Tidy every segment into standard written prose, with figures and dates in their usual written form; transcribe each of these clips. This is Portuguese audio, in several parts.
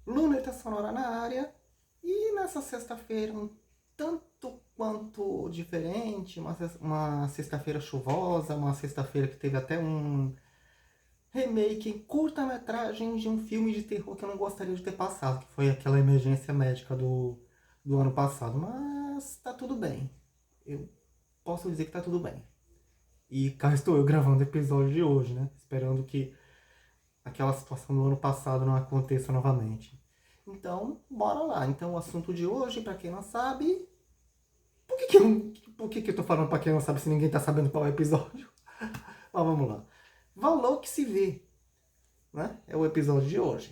Luneta Sonora na área. E nessa sexta-feira, um tanto quanto diferente, uma sexta-feira chuvosa, uma sexta-feira que teve até um remake em curta-metragem de um filme de terror que eu não gostaria de ter passado, que foi aquela emergência médica do ano passado. Mas tá tudo bem. Eu posso dizer que tá tudo bem. E cá estou eu gravando o episódio de hoje, né? Esperando que aquela situação do ano passado não aconteça novamente. Então, bora lá. Então, o assunto de hoje, para quem não sabe, por que eu tô falando para quem não sabe se ninguém tá sabendo qual é o episódio? Mas vamos lá. Valor que se vê, né? É o episódio de hoje.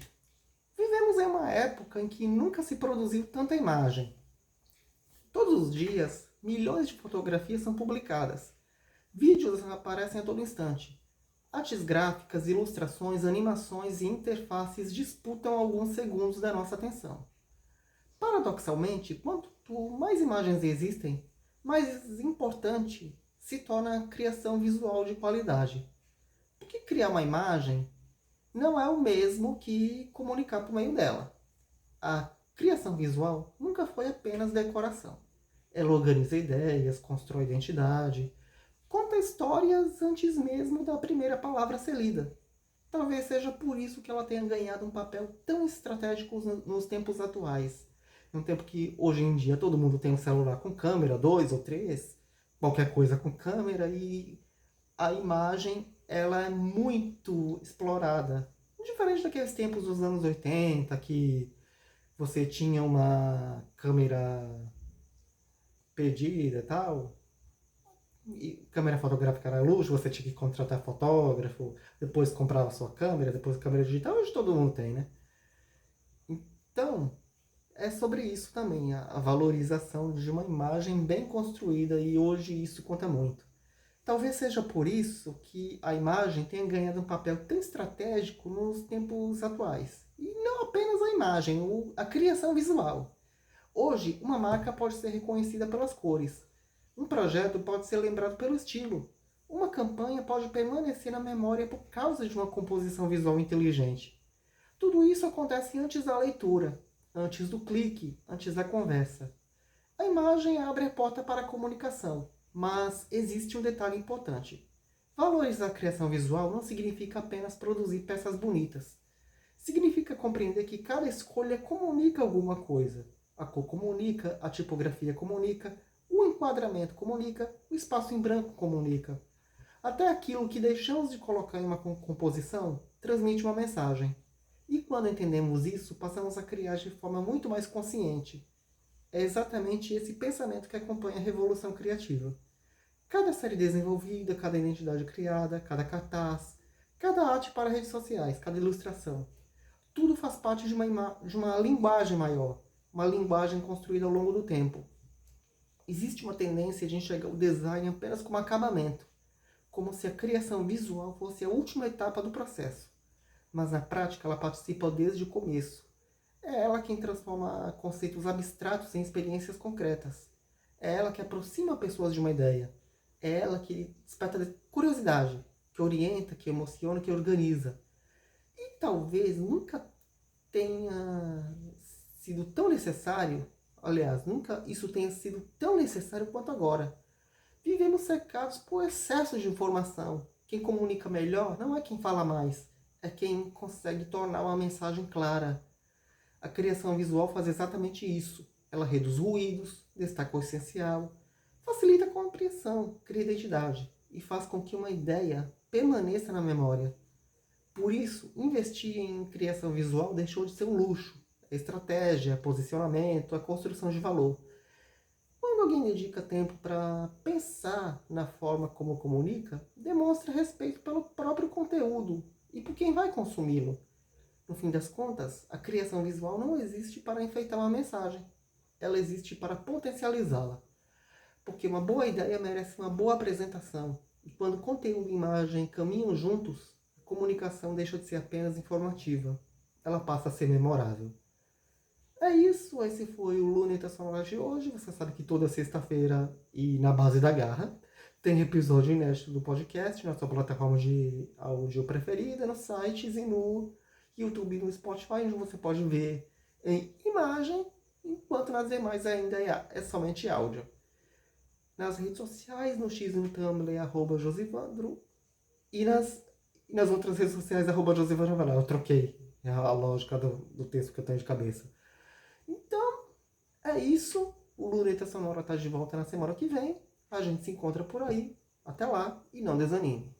Vivemos em uma época em que nunca se produziu tanta imagem. Todos os dias, milhões de fotografias são publicadas. Vídeos aparecem a todo instante. Artes gráficas, ilustrações, animações e interfaces disputam alguns segundos da nossa atenção. Paradoxalmente, quanto mais imagens existem, mais importante se torna a criação visual de qualidade. Porque criar uma imagem não é o mesmo que comunicar por meio dela. A criação visual nunca foi apenas decoração. Ela organiza ideias, constrói identidade, conta histórias antes mesmo da primeira palavra ser lida. Talvez seja por isso que ela tenha ganhado um papel tão estratégico nos tempos atuais. Num tempo que hoje em dia todo mundo tem um celular com câmera, dois ou três, qualquer coisa com câmera, e a imagem ela é muito explorada. Diferente daqueles tempos dos anos 80, que você tinha uma câmera pedida e tal, e câmera fotográfica era luxo, você tinha que contratar fotógrafo, depois comprava sua câmera, depois a câmera digital, hoje todo mundo tem, né? Então, é sobre isso também, a valorização de uma imagem bem construída, e hoje isso conta muito. Talvez seja por isso que a imagem tenha ganhado um papel tão estratégico nos tempos atuais. E não apenas a imagem, a criação visual. Hoje, uma marca pode ser reconhecida pelas cores. Um projeto pode ser lembrado pelo estilo. Uma campanha pode permanecer na memória por causa de uma composição visual inteligente. Tudo isso acontece antes da leitura, antes do clique, antes da conversa. A imagem abre a porta para a comunicação, mas existe um detalhe importante. Valorizar a criação visual não significa apenas produzir peças bonitas. Significa compreender que cada escolha comunica alguma coisa. A cor comunica, a tipografia comunica, o enquadramento comunica, o espaço em branco comunica. Até aquilo que deixamos de colocar em uma composição transmite uma mensagem. E quando entendemos isso, passamos a criar de forma muito mais consciente. É exatamente esse pensamento que acompanha a revolução criativa. Cada série desenvolvida, cada identidade criada, cada cartaz, cada arte para redes sociais, cada ilustração. Tudo faz parte de uma linguagem maior, uma linguagem construída ao longo do tempo. Existe uma tendência de enxergar o design apenas como acabamento, como se a criação visual fosse a última etapa do processo. Mas na prática ela participa desde o começo. É ela quem transforma conceitos abstratos em experiências concretas. É ela que aproxima pessoas de uma ideia. É ela que desperta curiosidade, que orienta, que emociona, que organiza. E talvez nunca tenha sido tão necessário, aliás, nunca isso tenha sido tão necessário quanto agora. Vivemos cercados por excesso de informação. Quem comunica melhor não é quem fala mais, é quem consegue tornar uma mensagem clara. A criação visual faz exatamente isso. Ela reduz ruídos, destaca o essencial, facilita a compreensão, cria identidade e faz com que uma ideia permaneça na memória. Por isso, investir em criação visual deixou de ser um luxo. É estratégia, posicionamento, a construção de valor. Quando alguém dedica tempo para pensar na forma como comunica, demonstra respeito pelo próprio conteúdo e por quem vai consumi-lo. No fim das contas, a criação visual não existe para enfeitar uma mensagem. Ela existe para potencializá-la. Porque uma boa ideia merece uma boa apresentação. E quando conteúdo e imagem caminham juntos, a comunicação deixa de ser apenas informativa. Ela passa a ser memorável. É isso, esse foi o Luneta Sonora de hoje. Você sabe que toda sexta-feira e na base da garra tem episódio inédito do podcast na sua plataforma de áudio preferida, nos sites e no YouTube e no Spotify, onde você pode ver em imagem, enquanto nas demais ainda é somente áudio. Nas redes sociais, no X e no Tumblr, @Josivandro. E nas outras redes sociais, @Josivandro. Eu troquei a lógica do texto que eu tenho de cabeça. Então, é isso. O Luneta Sonora tá de volta na semana que vem. A gente se encontra por aí. Até lá e não desanime.